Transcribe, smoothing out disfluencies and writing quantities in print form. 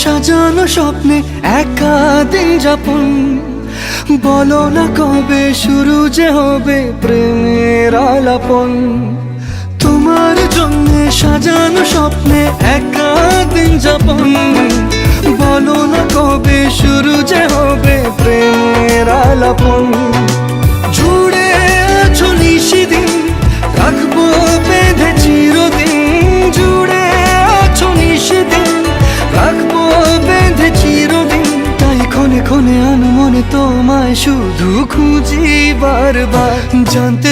সাজানো স্বপ্নে একা দিন যাপন, বলো না কবে শুরু যে হবে প্রেমের আলাপন। তোমার জন্য সাজানো স্বপ্নে একা দিন যাপন, বলো না কবে শুরু যে হবে প্রেমের আলাপন। জুড়ে আছো নিশিদিন, রাখবো বেঁধে চিরদিন। জুড়ে আছো নিশিদিন, রাখবো বেঁধে চিরদিন। তাই ক্ষণে ক্ষণে আনমনে তোমায় শুধু খুঁজি বারবার। জানতে